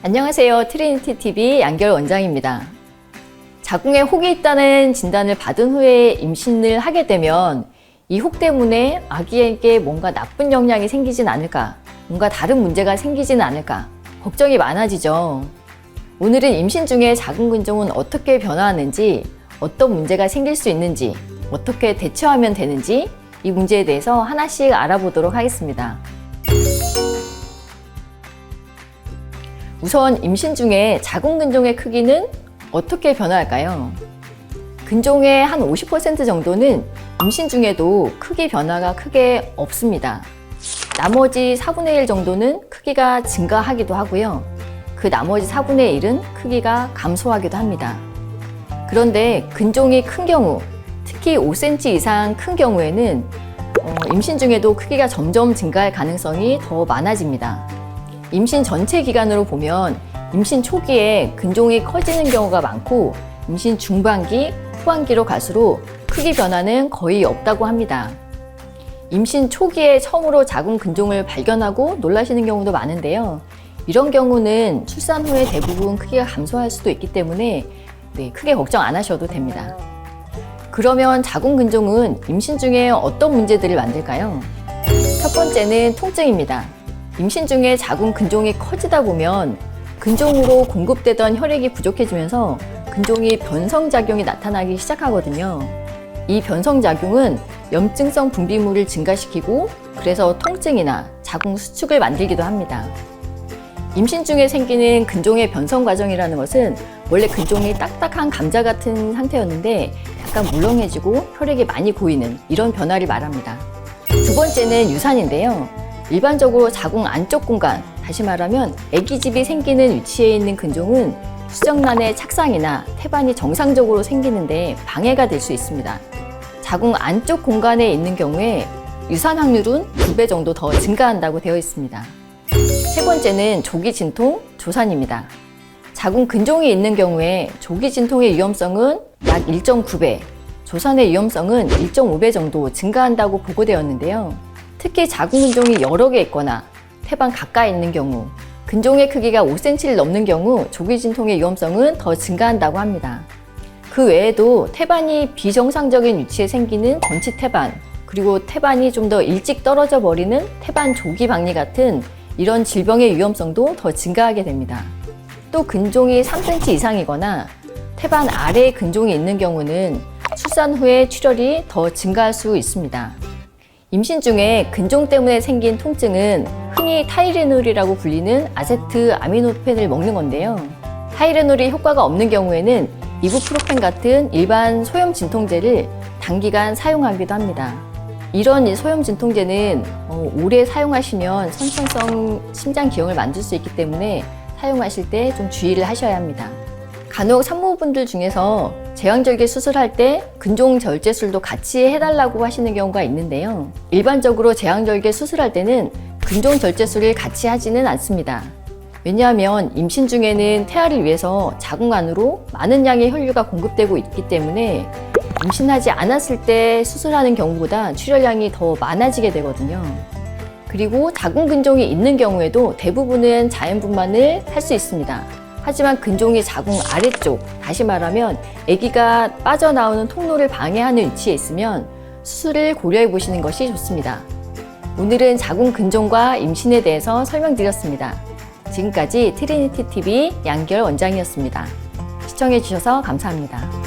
안녕하세요. 트리니티 TV 양결 원장입니다. 자궁에 혹이 있다는 진단을 받은 후에 임신을 하게 되면 이 혹 때문에 아기에게 뭔가 나쁜 영향이 생기진 않을까, 뭔가 다른 문제가 생기진 않을까 걱정이 많아지죠. 오늘은 임신 중에 자궁 근종은 어떻게 변화하는지, 어떤 문제가 생길 수 있는지, 어떻게 대처하면 되는지 이 문제에 대해서 하나씩 알아보도록 하겠습니다. 우선 임신 중에 자궁 근종의 크기는 어떻게 변화할까요? 근종의 한 50% 정도는 임신 중에도 크기 변화가 크게 없습니다. 나머지 4분의 1 정도는 크기가 증가하기도 하고요. 그 나머지 4분의 1은 크기가 감소하기도 합니다. 그런데 근종이 큰 경우, 특히 5cm 이상 큰 경우에는 임신 중에도 크기가 점점 증가할 가능성이 더 많아집니다. 임신 전체 기간으로 보면 임신 초기에 근종이 커지는 경우가 많고 임신 중반기, 후반기로 갈수록 크기 변화는 거의 없다고 합니다. 임신 초기에 처음으로 자궁 근종을 발견하고 놀라시는 경우도 많은데요. 이런 경우는 출산 후에 대부분 크기가 감소할 수도 있기 때문에 크게 걱정 안 하셔도 됩니다. 그러면 자궁 근종은 임신 중에 어떤 문제들을 만들까요? 첫 번째는 통증입니다. 임신 중에 자궁 근종이 커지다 보면 근종으로 공급되던 혈액이 부족해지면서 근종이 변성작용이 나타나기 시작하거든요. 이 변성작용은 염증성 분비물을 증가시키고 그래서 통증이나 자궁 수축을 만들기도 합니다. 임신 중에 생기는 근종의 변성 과정이라는 것은 원래 근종이 딱딱한 감자 같은 상태였는데 약간 물렁해지고 혈액이 많이 고이는 이런 변화를 말합니다. 두 번째는 유산인데요. 일반적으로 자궁 안쪽 공간, 다시 말하면 아기집이 생기는 위치에 있는 근종은 수정란의 착상이나 태반이 정상적으로 생기는데 방해가 될 수 있습니다. 자궁 안쪽 공간에 있는 경우에 유산 확률은 2배 정도 더 증가한다고 되어 있습니다. 세 번째는 조기 진통, 조산입니다. 자궁 근종이 있는 경우에 조기 진통의 위험성은 약 1.9배, 조산의 위험성은 1.5배 정도 증가한다고 보고되었는데요. 특히 자궁 근종이 여러 개 있거나 태반 가까이 있는 경우, 근종의 크기가 5cm를 넘는 경우 조기 진통의 위험성은 더 증가한다고 합니다. 그 외에도 태반이 비정상적인 위치에 생기는 전치 태반, 그리고 태반이 좀 더 일찍 떨어져 버리는 태반 조기 박리 같은 이런 질병의 위험성도 더 증가하게 됩니다. 또 근종이 3cm 이상이거나 태반 아래에 근종이 있는 경우는 출산 후에 출혈이 더 증가할 수 있습니다. 임신 중에 근종 때문에 생긴 통증은 흔히 타이레놀이라고 불리는 아세트 아미노펜을 먹는 건데요. 타이레놀이 효과가 없는 경우에는 이부프로펜 같은 일반 소염 진통제를 단기간 사용하기도 합니다. 이런 소염 진통제는 오래 사용하시면 선천성 심장 기형을 만들 수 있기 때문에 사용하실 때 좀 주의를 하셔야 합니다. 간혹 산모분들 중에서 제왕절개 수술할 때 근종 절제술도 같이 해달라고 하시는 경우가 있는데요. 일반적으로 제왕절개 수술할 때는 근종 절제술을 같이 하지는 않습니다. 왜냐하면 임신 중에는 태아를 위해서 자궁 안으로 많은 양의 혈류가 공급되고 있기 때문에 임신하지 않았을 때 수술하는 경우보다 출혈량이 더 많아지게 되거든요. 그리고 자궁 근종이 있는 경우에도 대부분은 자연분만을 할 수 있습니다. 하지만 근종이 자궁 아래쪽, 다시 말하면 아기가 빠져나오는 통로를 방해하는 위치에 있으면 수술을 고려해 보시는 것이 좋습니다. 오늘은 자궁 근종과 임신에 대해서 설명드렸습니다. 지금까지 트리니티 TV 양결 원장이었습니다. 시청해 주셔서 감사합니다.